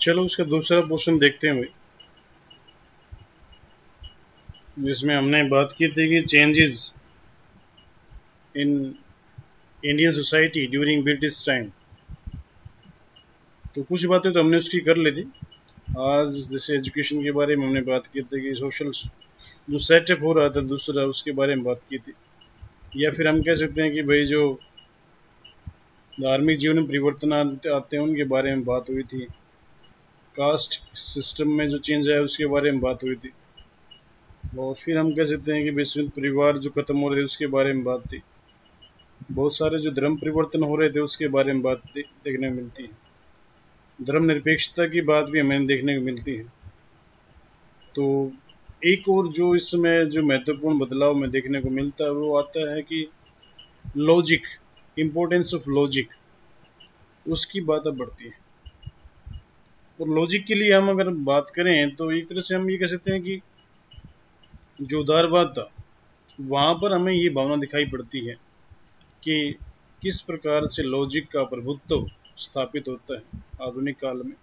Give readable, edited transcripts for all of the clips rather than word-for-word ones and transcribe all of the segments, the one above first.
चलो उसका दूसरा पोर्शन देखते हैं भाई, जिसमें हमने बात की थी कि changes in Indian society during British time. तो कुछ बातें तो हमने उसकी कर ली थी आज, जैसे एजुकेशन के बारे में हमने बात की थी कि सोशल जो सेटअप हो रहा था दूसरा, उसके बारे में बात की थी। या फिर हम कह सकते हैं कि भाई जो धार्मिक जीवन में परिवर्तन आते हैं उनके बारे में बात हुई थी। कास्ट सिस्टम में जो चेंज आया उसके बारे में बात हुई थी। और फिर हम कह सकते हैं कि विश्व परिवार जो खत्म हो रहे थे उसके बारे में बात थी। बहुत सारे जो धर्म परिवर्तन हो रहे थे उसके बारे में बात देखने को मिलती है। धर्मनिरपेक्षता की बात भी हमें देखने को मिलती है। तो एक और जो इसमें जो महत्वपूर्ण बदलाव में देखने को मिलता है वो आता है कि लॉजिक, इम्पोर्टेंस ऑफ लॉजिक, उसकी बात अब बढ़ती है। और लॉजिक के लिए हम अगर बात करें तो एक तरह से हम ये कह सकते हैं कि जो उदारवाद था वहाँ पर हमें ये भावना दिखाई पड़ती है कि किस प्रकार से लॉजिक का प्रभुत्व स्थापित होता है आधुनिक काल में।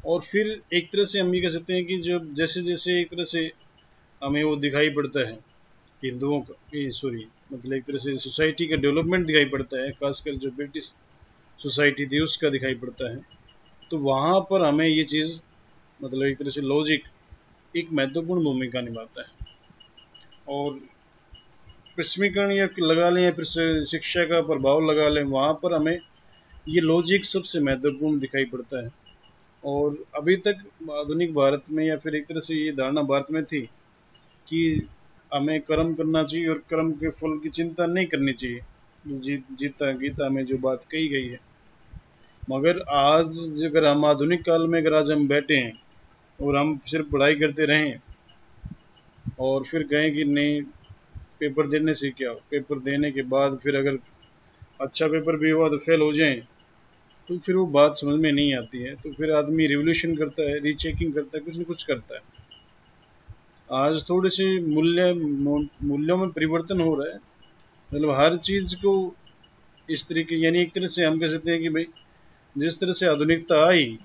और फिर एक तरह से हम ये कह सकते हैं कि जब जैसे जैसे एक तरह से हमें वो दिखाई पड़ता है हिंदुओं का, सॉरी मतलब एक तरह से सोसाइटी का डेवलपमेंट दिखाई पड़ता है, खासकर जो ब्रिटिश सोसाइटी थी उसका दिखाई पड़ता है। तो वहाँ पर हमें ये चीज़ मतलब एक तरह से लॉजिक एक महत्वपूर्ण भूमिका निभाता है। और पश्चिमीकरण या लगा लें या फिर शिक्षा का प्रभाव लगा लें, वहाँ पर हमें ये लॉजिक सबसे महत्वपूर्ण दिखाई पड़ता है। और अभी तक आधुनिक भारत में या फिर एक तरह से ये धारणा भारत में थी कि हमें कर्म करना चाहिए और कर्म के फल की चिंता नहीं करनी चाहिए, जीता गीता में जो बात कही गई है। मगर आज अगर हम आधुनिक काल में अगर आज हम बैठे हैं और हम सिर्फ पढ़ाई करते रहें और फिर कहें कि नहीं पेपर देने से क्या, पेपर देने के बाद फिर अगर अच्छा पेपर भी हुआ तो फेल हो जाएं, तो फिर वो बात समझ में नहीं आती है। तो फिर आदमी रिवोल्यूशन करता है, रीचेकिंग करता है, कुछ न कुछ करता है। आज थोड़े से मूल्यों में परिवर्तन हो रहा है, मतलब हर चीज़ को इस तरीके, यानी एक तरह से हम कह सकते हैं कि भाई जिस तरह से आधुनिकता आई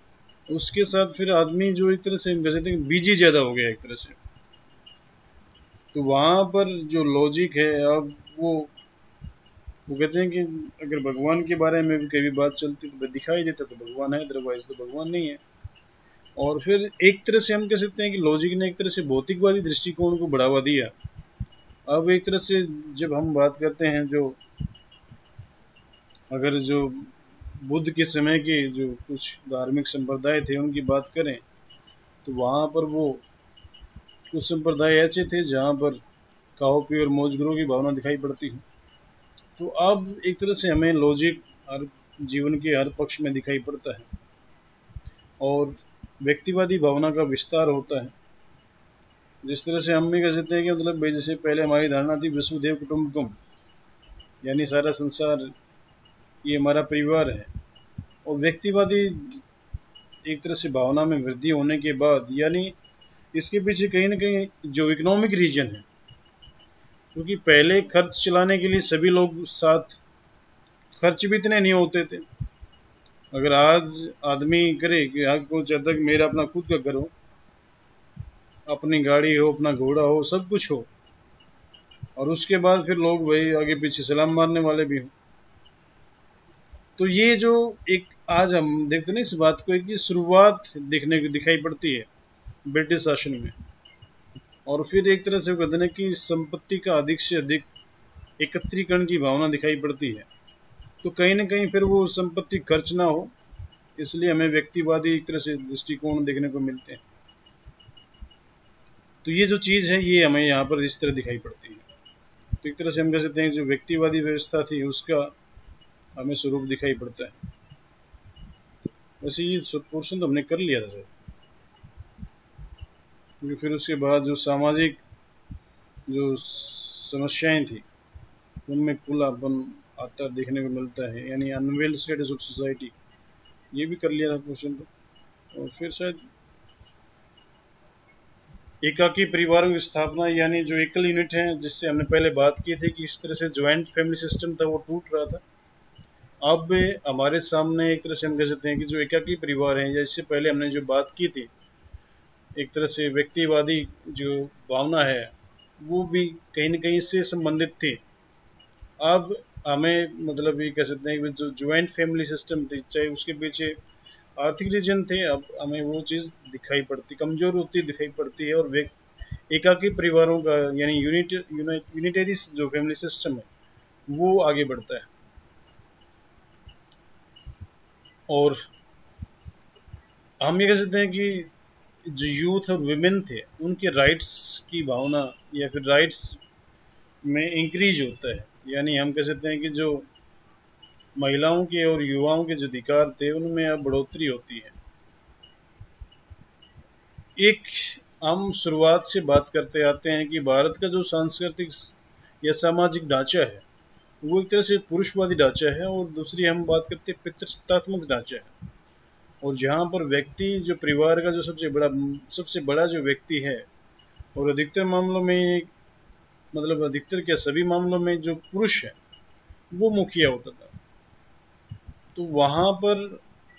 उसके साथ फिर आदमी जो एक तरह से हम कह सकते हैं बिजी ज़्यादा हो गया एक तरह से। तो वहाँ पर जो लॉजिक है अब वो कहते हैं कि अगर भगवान के बारे में भी कभी बात चलती तो दिखाई देता तो भगवान है, अदरवाइज तो भगवान नहीं है। और फिर एक तरह से हम कह सकते हैं कि लॉजिक ने एक तरह से भौतिकवादी दृष्टिकोण को बढ़ावा दिया। अब एक तरह से जब हम बात करते हैं जो अगर जो बुद्ध के समय के जो कुछ धार्मिक संप्रदाय थे उनकी बात करें तो वहाँ पर वो कुछ संप्रदाय ऐसे थे जहाँ पर खाओ पियो और मौज करो की भावना दिखाई पड़ती है। तो अब एक तरह से हमें लॉजिक हर जीवन के हर पक्ष में दिखाई पड़ता है और व्यक्तिवादी भावना का विस्तार होता है। जिस तरह से हम भी कह सकते हैं कि मतलब भाई जैसे पहले हमारी धारणा थी वसुधैव कुटुंबकम, यानी सारा संसार ये हमारा परिवार है। और व्यक्तिवादी एक तरह से भावना में वृद्धि होने के बाद, यानी इसके पीछे कहीं ना कहीं जो इकोनॉमिक रीजन है, क्योंकि पहले खर्च चलाने के लिए सभी लोग साथ, खर्च भी इतने नहीं होते थे। अगर आज आदमी करे कि आज को जब तक मेरा अपना खुद का घर हो, अपनी गाड़ी हो, अपना घोड़ा हो, सब कुछ हो, और उसके बाद फिर लोग भाई आगे पीछे सलाम मारने वाले भी हों। तो ये जो एक आज हम देखते हैं इस बात को, एक शुरुआत देखने को दिखाई पड़ती है ब्रिटिश शासन में। और फिर एक तरह से कहते हैं कि संपत्ति का अधिक से अधिक एकत्रीकरण की भावना दिखाई पड़ती है। तो कहीं ना कहीं फिर वो संपत्ति खर्च ना हो, इसलिए हमें व्यक्तिवादी एक तरह से दृष्टिकोण देखने को मिलते हैं। तो ये जो चीज़ है ये हमें यहाँ पर इस तरह दिखाई पड़ती है। तो एक तरह से हम कह सकते हैं जो व्यक्तिवादी व्यवस्था थी उसका हमें स्वरूप दिखाई पड़ता है। वैसे ये पोर्शन तो हमने कर लिया था सर, क्योंकि फिर उसके बाद जो सामाजिक जो समस्याएं थी उनमें खुलापन आता देखने को मिलता है, यानी अनवेल स्टेटस ऑफ सोसाइटी, ये भी कर लिया था क्वेश्चन को। और फिर शायद एकाकी परिवारों की स्थापना, यानी जो एकल यूनिट है जिससे हमने पहले बात की थी कि इस तरह से ज्वाइंट फैमिली सिस्टम था वो टूट रहा था। अब हमारे सामने एक तरह से हम कह सकते हैं कि जो एकाकी परिवार है, या इससे पहले हमने जो बात की थी, एक तरह से व्यक्तिवादी जो भावना है, वो भी कहीं न कहीं इससे संबंधित थी। अब हमें मतलब ये कह सकते हैं कि जो ज्वाइंट फैमिली सिस्टम थी, चाहे उसके पीछे आर्थिक रीजन थे, अब हमें वो चीज़ दिखाई पड़ती, कमजोर होती दिखाई पड़ती है, और एकाकी परिवारों का यानी यूनिटरी जो फैमिली सिस्टम है वो आगे बढ़ता है। और हम ये कह सकते हैं कि जो यूथ और विमेन थे, उनके राइट्स की भावना या फिर राइट्स में इंक्रीज होता है। यानी हम कह सकते हैं कि जो महिलाओं के और युवाओं के जो अधिकार थे, उनमें अब बढ़ोतरी होती है। एक हम शुरुआत से बात करते आते हैं कि भारत का जो सांस्कृतिक या सामाजिक ढांचा है, वो एक तरह से पुरुषवादी ढांचा है, और दूसरी हम बात करते हैं पितृसत्तात्मक ढांचा है। और जहाँ पर व्यक्ति जो परिवार का जो सबसे बड़ा जो व्यक्ति है, और अधिकतर मामलों में मतलब अधिकतर क्या सभी मामलों में जो पुरुष है वो मुखिया होता था। तो वहाँ पर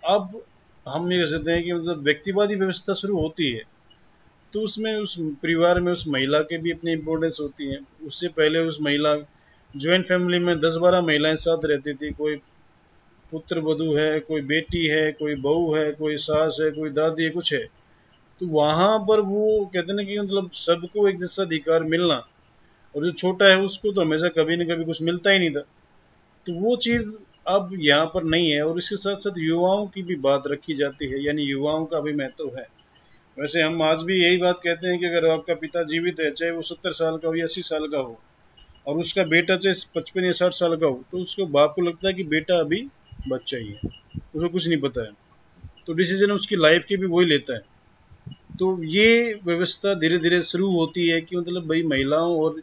अब हम ये कह सकते हैं कि मतलब व्यक्तिवादी व्यवस्था शुरू होती है, तो उसमें उस परिवार में उस महिला के भी अपनी इम्पोर्टेंस होती है। उससे पहले उस महिला ज्वाइंट फैमिली में 10-12 महिलाएं साथ रहती थी, कोई पुत्र वधू है, कोई बेटी है, कोई बहू है, कोई सास है, कोई दादी है, कुछ है। तो वहां पर वो कहते हैं ना कि मतलब सबको एक जैसा अधिकार मिलना, और जो छोटा है उसको तो हमेशा कभी न कभी कुछ मिलता ही नहीं था। तो वो चीज अब यहाँ पर नहीं है। और इसके साथ साथ युवाओं की भी बात रखी जाती है, यानी युवाओं का भी महत्व है। वैसे हम आज भी यही बात कहते हैं कि अगर आपका पिता जीवित है, चाहे वो 70 साल का हो या 80 साल का हो, और उसका बेटा चाहे 55 या 60 साल का हो, तो उसको बाप को लगता है कि बेटा अभी बच्चा ही है, उसको कुछ नहीं पता है, तो डिसीजन उसकी लाइफ के भी वही लेता है। तो ये व्यवस्था धीरे धीरे शुरू होती है कि मतलब भाई महिलाओं और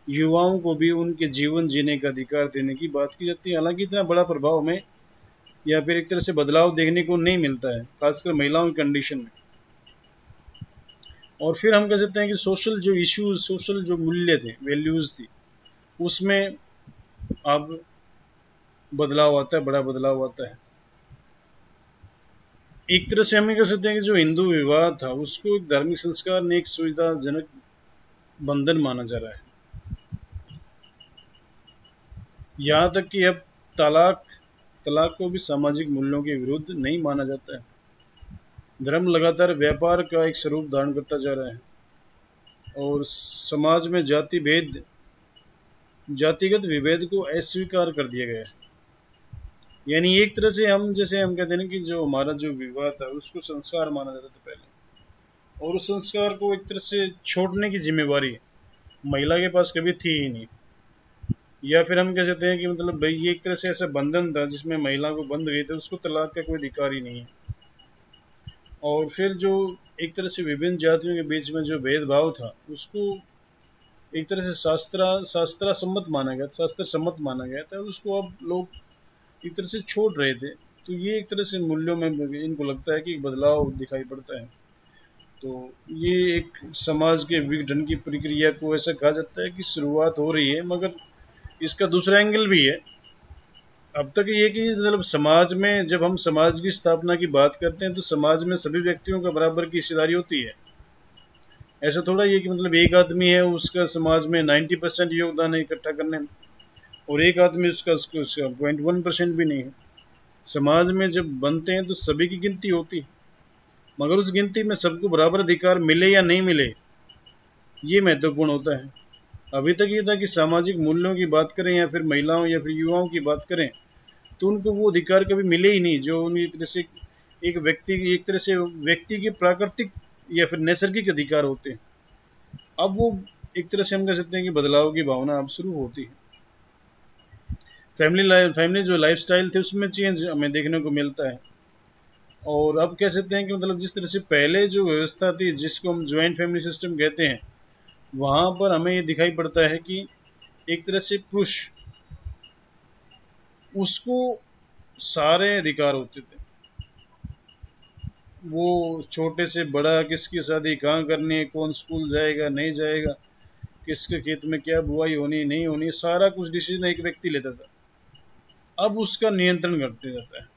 युवाओं को भी उनके जीवन जीने का अधिकार देने की बात की जाती है। हालांकि इतना बड़ा प्रभाव में या फिर एक तरह से बदलाव देखने को नहीं मिलता है, खासकर महिलाओं की कंडीशन में। और फिर हम कह सकते हैं कि सोशल जो इश्यूज, सोशल जो मूल्य थे, वैल्यूज थी, उसमें अब बदलाव आता है, बड़ा बदलाव आता है। एक तरह से हम कह सकते हैं कि जो हिंदू विवाह था, उसको एक धार्मिक संस्कार ने एक सुविधाजनक बंधन माना जा रहा है। यहाँ तक कि अब तलाक तलाक को भी सामाजिक मूल्यों के विरुद्ध नहीं माना जाता है। धर्म लगातार व्यापार का एक स्वरूप धारण करता जा रहा है, और समाज में जातिगत विभेद को अस्वीकार कर दिया गया है। यानी एक तरह से हम जैसे हम कहते हैं कि जो हमारा जो विवाह था उसको संस्कार माना जाता था पहले, और उस संस्कार को एक तरह से छोड़ने की जिम्मेवारी महिला के पास कभी थी ही नहीं। या फिर हम कह सकते हैं कि मतलब भाई ये एक तरह से ऐसा बंधन था जिसमें महिला को बंध गई थी, उसको तलाक का कोई अधिकार ही नहीं है। और फिर जो एक तरह से विभिन्न जातियों के बीच में जो भेदभाव था, उसको एक तरह से शास्त्र सम्मत माना गया था, उसको अब लोग एक तरह से छोड़ रहे थे। तो ये एक तरह से मूल्यों में इनको लगता है कि बदलाव दिखाई पड़ता है। तो ये एक समाज के विघटन की प्रक्रिया को ऐसा कहा जाता है कि शुरुआत हो रही है, मगर इसका दूसरा एंगल भी है। अब तक ये कि मतलब समाज में जब हम समाज की स्थापना की बात करते हैं, तो समाज में सभी व्यक्तियों का बराबर की हिस्सेदारी होती है। ऐसा थोड़ा ये कि मतलब एक आदमी है, उसका समाज में 90% योगदान है इकट्ठा करने में, और एक आदमी उसका 0.1% भी नहीं है। समाज में जब बनते हैं तो सभी की गिनती होती है, मगर उस गिनती में सबको बराबर अधिकार मिले या नहीं मिले, ये महत्वपूर्ण होता है। अभी तक ये था कि सामाजिक मूल्यों की बात करें या फिर महिलाओं या फिर युवाओं की बात करें, तो उनको वो अधिकार कभी मिले ही नहीं जो उन्हें एक तरह से व्यक्ति के प्राकृतिक या फिर नैसर्गिक अधिकार होते हैं। अब वो एक तरह से हम कह सकते हैं कि बदलाव की भावना अब शुरू होती है। फैमिली जो लाइफस्टाइल थे उसमें चेंज हमें देखने को मिलता है। और अब कह सकते हैं कि मतलब जिस तरह से पहले जो व्यवस्था थी, जिसको हम ज्वाइंट फैमिली सिस्टम कहते हैं, वहां पर हमें ये दिखाई पड़ता है कि एक तरह से पुरुष, उसको सारे अधिकार होते थे। वो छोटे से बड़ा, किसकी शादी कहाँ करनी है, कौन स्कूल जाएगा नहीं जाएगा, किसके खेत में क्या बुआई होनी नहीं होनी, सारा कुछ डिसीजन एक व्यक्ति लेता था। अब उसका नियंत्रण करते जाता है।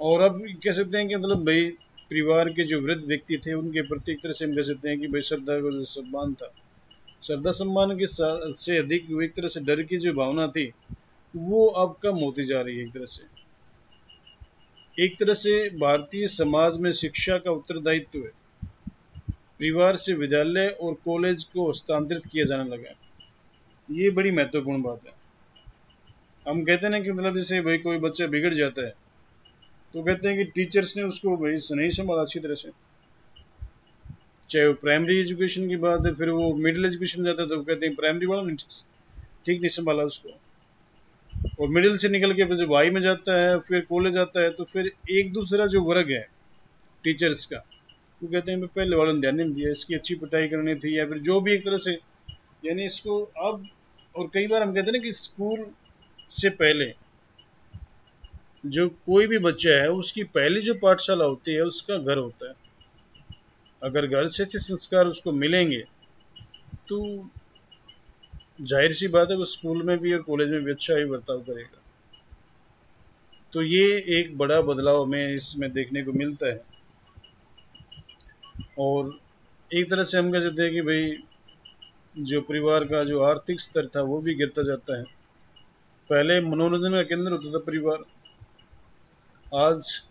और अब कह सकते हैं कि मतलब भाई परिवार के जो वृद्ध व्यक्ति थे उनके प्रति एक तरह से हम कह सकते हैं कि भाई श्रद्धा का जो सम्मान था, श्रद्धा सम्मान के से अधिक एक तरह से डर की जो भावना थी वो अब कम होती जा रही है। एक तरह से भारतीय समाज में शिक्षा का उत्तरदायित्व है परिवार से विद्यालय और कॉलेज को हस्तांतरित किया जाने लगा है। ये बड़ी महत्वपूर्ण बात है। हम कहते हैं ना कि मतलब जैसे भाई कोई बच्चा बिगड़ जाता है तो कहते हैं कि टीचर्स ने उसको भाई नहीं संभाला अच्छी तरह से, चाहे वो प्राइमरी एजुकेशन की बात है, फिर वो मिडिल एजुकेशन जाता है तो कहते हैं प्राइमरी वाला ठीक नहीं संभाला उसको, और मिडिल से निकल के फिर जब हाई में जाता है फिर कॉलेज जाता है तो फिर एक दूसरा जो वर्ग है टीचर्स का वो कहते हैं पहले वालों ने ध्यान नहीं दिया, इसकी अच्छी पिटाई करनी थी या फिर जो भी एक तरह से, यानी इसको अब, और कई बार हम कहते हैं ना कि स्कूल से पहले जो कोई भी बच्चा है उसकी पहली जो पाठशाला होती है उसका घर होता है। अगर घर से अच्छे संस्कार उसको मिलेंगे तो जाहिर सी बात है वो स्कूल में भी और कॉलेज में भी अच्छा ही बर्ताव करेगा। तो ये एक बड़ा बदलाव हमें इसमें देखने को मिलता है। और एक तरह से हम कह सकते हैं कि भाई जो परिवार का जो आर्थिक स्तर था वो भी गिरता जाता है। पहले मनोरंजन का केंद्र होता था परिवार, आज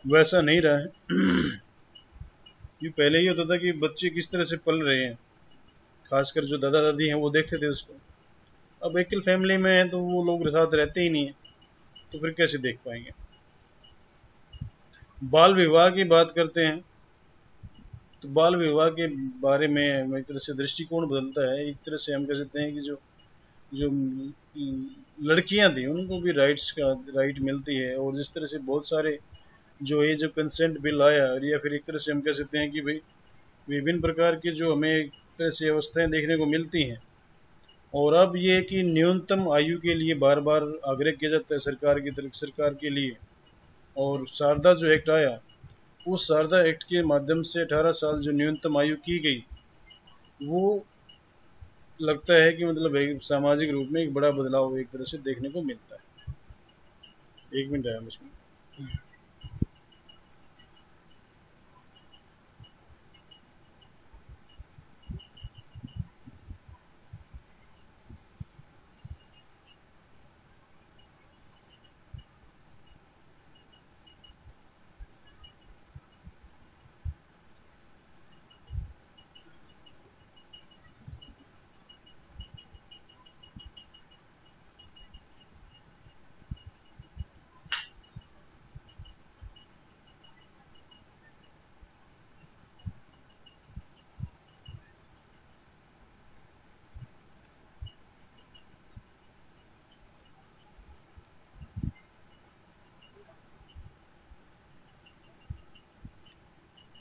वैसा नहीं रहा है। ये पहले ही होता था कि बच्चे किस तरह से पल रहे हैं, खासकर जो दादा दादी हैं वो देखते थे उसको। अब एकल फैमिली में है तो वो लोग साथ रहते ही नहीं है तो फिर कैसे देख पाएंगे। बाल विवाह की बात करते हैं तो बाल विवाह के बारे में एक तरह से दृष्टिकोण बदलता है। एक तरह से हम कह सकते हैं कि जो जो लड़कियां थी उनको भी राइट मिलती है, और जिस तरह से बहुत सारे जो एज ऑफ कंसेंट बिल आया, या फिर एक तरह से हम कह सकते हैं कि भाई विभिन्न प्रकार के जो हमें एक तरह से अवस्थाएं देखने को मिलती हैं। और अब ये कि न्यूनतम आयु के लिए बार बार आग्रह किया जाता है सरकार के लिए, और शारदा जो एक्ट आया उस शारदा एक्ट के माध्यम से 18 साल जो न्यूनतम आयु की गई वो लगता है कि मतलब एक सामाजिक रूप में एक बड़ा बदलाव एक तरह से देखने को मिलता है। एक मिनट आया इसमें।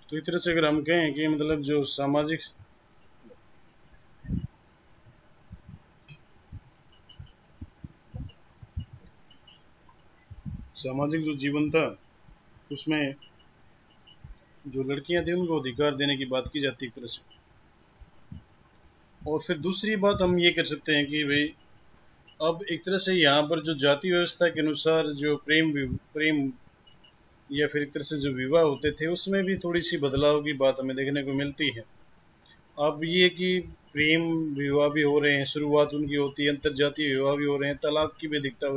तो इस तरह से अगर हम कहें कि मतलब जो सामाजिक जो जीवन था उसमें जो लड़कियां थी उनको अधिकार देने की बात की जाती है एक तरह से। और फिर दूसरी बात हम ये कर सकते हैं कि भाई अब एक तरह से यहाँ पर जो जाति व्यवस्था के अनुसार जो प्रेम या फिर एक तरह से जो विवाह होते थे उसमें भी थोड़ी सी बदलाव की बात हमें देखने को मिलती है। अब ये कि प्रेम विवाह भी हो रहे हैं, शुरुआत उनकी होती है, अंतर जातीय विवाह भी हो रहे हैं, तलाक की भी अधिकता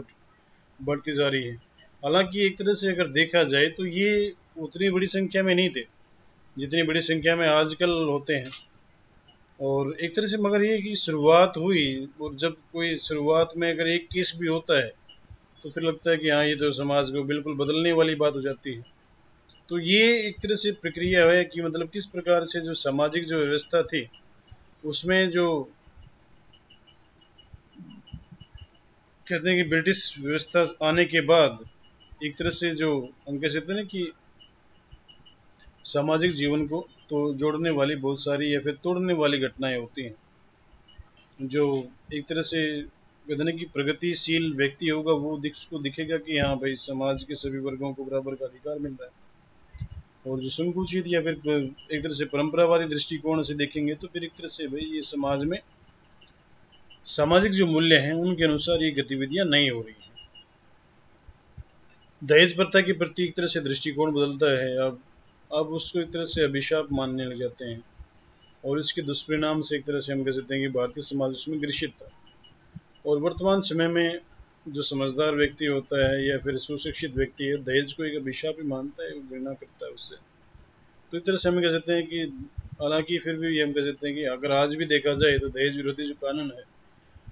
बढ़ती जा रही है। हालांकि एक तरह से अगर देखा जाए तो ये उतनी बड़ी संख्या में नहीं थे जितनी बड़ी संख्या में आजकल होते हैं। और एक तरह से मगर ये कि शुरुआत हुई, और जब कोई शुरुआत में अगर एक केस भी होता है तो फिर लगता है कि हाँ ये तो समाज को बिल्कुल बदलने वाली बात हो जाती है। तो ये एक तरह से प्रक्रिया है कि मतलब किस प्रकार से जो सामाजिक जो व्यवस्था थी उसमें जो कहते हैं कि ब्रिटिश व्यवस्था आने के बाद एक तरह से जो हम कह सकते हैं ना कि सामाजिक जीवन को तो जोड़ने वाली बहुत सारी या फिर तोड़ने वाली घटनाएं होती हैं। जो एक तरह से कहते हैं कि प्रगतिशील व्यक्ति होगा वो उसको दिखेगा कि हाँ भाई समाज के सभी वर्गों को बराबर का अधिकार मिल रहा है। और जो संकुचित या फिर एक तरह से परंपरावादी दृष्टिकोण से देखेंगे तो फिर एक तरह से भाई ये समाज में सामाजिक जो मूल्य हैं उनके अनुसार ये गतिविधियां नहीं हो रही हैं। दहेज प्रथा के प्रति एक तरह से दृष्टिकोण बदलता है। अब उसको एक तरह से अभिशाप मानने लग जाते हैं और इसके दुष्परिणाम से एक तरह से हम कह सकते हैं कि भारतीय समाज उसमें ग्रसित था। और वर्तमान समय में जो समझदार व्यक्ति होता है या फिर सुशिक्षित व्यक्ति है, दहेज को एक अभिशाप ही मानता है, घृणा करता है उससे। तो एक तरह से हम कह सकते हैं कि हालांकि फिर भी हम कह सकते हैं कि अगर आज भी देखा जाए तो दहेज विरोधी जो कानून है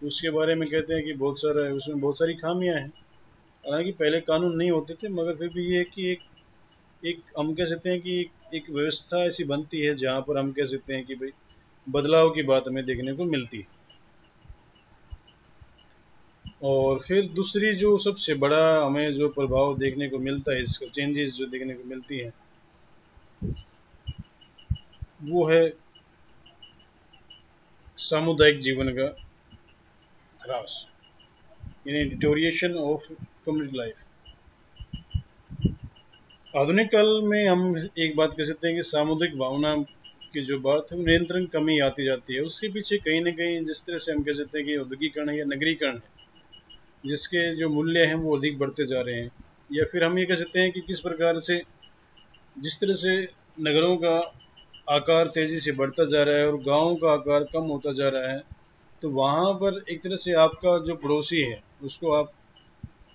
उसके बारे में कहते हैं कि बहुत सारा है, उसमें बहुत सारी खामियां हैं। हालांकि पहले कानून नहीं होते थे, मगर फिर भी ये है कि एक हम कह सकते हैं कि एक व्यवस्था ऐसी बनती है जहाँ पर हम कह सकते हैं कि भाई बदलाव की बात हमें देखने को मिलती है। और फिर दूसरी जो सबसे बड़ा हमें जो प्रभाव देखने को मिलता है, इसका चेंजेस जो देखने को मिलती है, वो है सामुदायिक जीवन का ह्रास, यानी डिटोरिएशन ऑफ कम्युनिटी लाइफ। आधुनिक काल में हम एक बात कह सकते हैं कि सामुदायिक भावना की जो बात है वो नियंत्रण कमी आती जाती है। उसके पीछे कहीं ना कहीं जिस तरह से हम कह सकते हैं कि औद्योगिकरण या नगरीकरण है, जिसके जो मूल्य हैं वो अधिक बढ़ते जा रहे हैं। या फिर हम ये कह सकते हैं कि किस प्रकार से जिस तरह से नगरों का आकार तेजी से बढ़ता जा रहा है और गाँव का आकार कम होता जा रहा है, तो वहाँ पर एक तरह से आपका जो पड़ोसी है उसको आप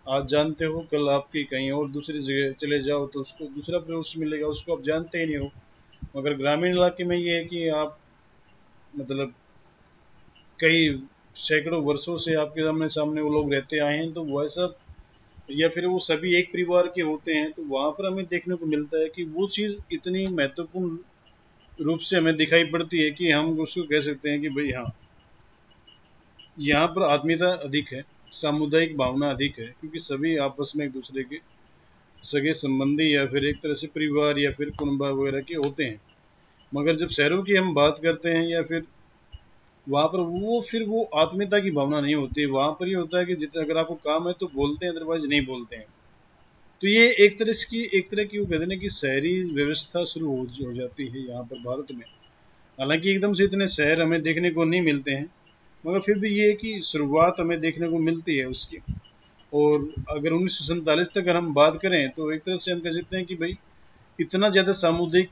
आज जानते हो, कल आपकी कहीं और दूसरी जगह चले जाओ तो उसको दूसरा पड़ोसी मिलेगा, उसको आप जानते ही नहीं हो। मगर ग्रामीण इलाके में ये है कि आप मतलब कई सैकड़ों वर्षों से आपके सामने सामने वो लोग रहते आए हैं, तो वैसा या फिर वो सभी एक परिवार के होते हैं, तो वहाँ पर हमें देखने को मिलता है कि वो चीज़ इतनी महत्वपूर्ण रूप से हमें दिखाई पड़ती है कि हम उसको कह सकते हैं कि भाई हाँ, यहाँ पर आत्मीयता अधिक है, सामुदायिक भावना अधिक है, क्योंकि सभी आपस में एक दूसरे के सगे संबंधी या फिर एक तरह से परिवार या फिर कुनबा वगैरह के होते हैं। मगर जब शहरों की हम बात करते हैं या फिर वहाँ पर वो आत्मीयता की भावना नहीं होती। वहाँ पर ये होता है कि जितना अगर आपको काम है तो बोलते हैं, अदरवाइज नहीं बोलते हैं। तो ये एक तरह की वो कहते हैं कि शहरी व्यवस्था शुरू हो जाती है यहाँ पर भारत में। हालांकि एकदम से इतने शहर हमें देखने को नहीं मिलते हैं, मगर फिर भी ये है कि शुरुआत हमें देखने को मिलती है उसकी। और अगर 1947 तक अगर हम बात करें तो एक तरह से हम कह सकते हैं कि भाई इतना ज़्यादा सामुदायिक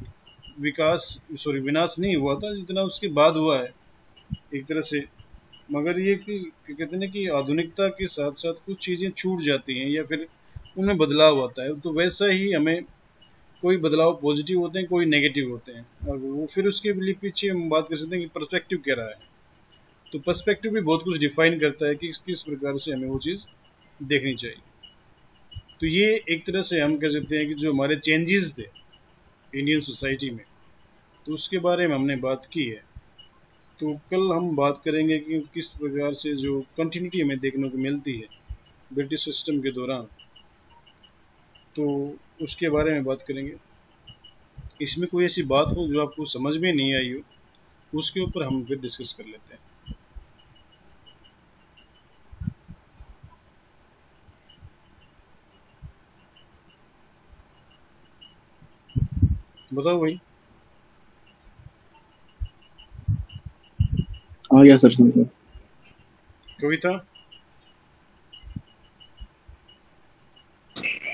विनाश नहीं हुआ था जितना उसके बाद हुआ है एक तरह से। मगर ये कि कहते हैं कि आधुनिकता के साथ साथ कुछ चीज़ें छूट जाती हैं या फिर उनमें बदलाव आता है। तो वैसा ही हमें कोई बदलाव पॉजिटिव होते हैं, कोई नेगेटिव होते हैं, और वो फिर उसके पीछे हम बात कर सकते हैं कि पर्सपेक्टिव क्या रहा है। तो पर्सपेक्टिव भी बहुत कुछ डिफाइन करता है कि किस प्रकार से हमें वो चीज़ देखनी चाहिए। तो ये एक तरह से हम कह सकते हैं कि जो हमारे चेंजेस थे इंडियन सोसाइटी में, तो उसके बारे में हमने बात की है। तो कल हम बात करेंगे कि किस प्रकार से जो कंटिन्यूटी हमें देखने को मिलती है ब्रिटिश सिस्टम के दौरान, तो उसके बारे में बात करेंगे। इसमें कोई ऐसी बात हो जो आपको समझ में नहीं आई हो, उसके ऊपर हम फिर डिस्कस कर लेते हैं। बताओ भाई। आ गया सर समझ में। कविता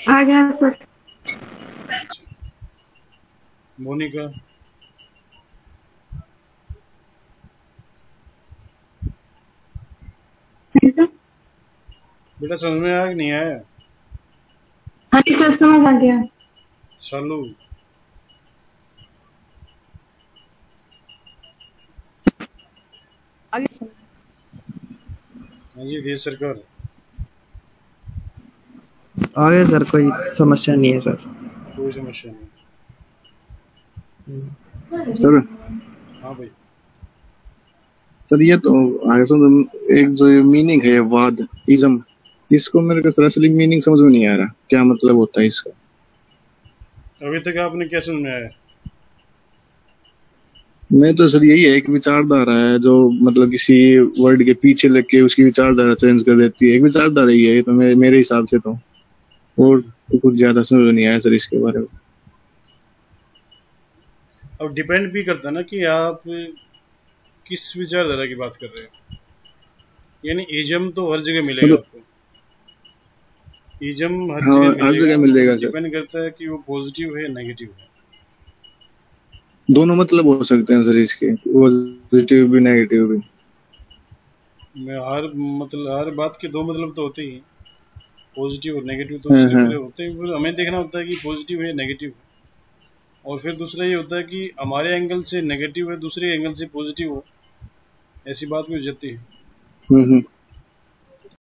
आ गया सर। मोनिका बेटा समझ में आया कि नहीं आया? हाँ जी सर, समझ आ गया। शालू हाँ जी, देश सरकार आ गया सर, कोई समस्या नहीं है सर। कोई समस्या नहीं। सर हाँ भाई। सर ये तो आगे सुन, एक जो मीनिंग है वाद इज्म, इसको मेरे को सर असली मीनिंग समझ में नहीं आ रहा, क्या मतलब होता है इसका? अभी तक आपने क्या समझ में आया? मैं तो सर यही है, एक विचारधारा है जो मतलब किसी वर्ड के पीछे लग के उसकी विचारधारा चेंज कर देती है। एक विचारधारा ही है ये तो मेरे हिसाब से तो, और तो कुछ ज्यादा समझ में नहीं आया सर इसके बारे में। अब डिपेंड भी करता है ना कि आप किस विचारधारा की बात कर रहे हैं। यानी इजम तो हर जगह मिलेगा मतलब आपको, इजम हर हाँ जगह हर जगह मिल मिलेगा, जाएगा सर। डिपेंड करता है कि वो पॉजिटिव है नेगेटिव है। दोनों मतलब हो सकते हैं सर इसके, पॉजिटिव भी नेगेटिव भी। मैं हर बात के दो मतलब तो होते ही हैं, पॉजिटिव और नेगेटिव तो हाँ उसके हाँ। पूरे होते हैं, फिर हमें देखना होता है कि पॉजिटिव है नेगेटिव है। और फिर दूसरा ये होता है कि हमारे एंगल से नेगेटिव है, दूसरे एंगल से पॉजिटिव हो, ऐसी बात भी हो जाती है। हम्म।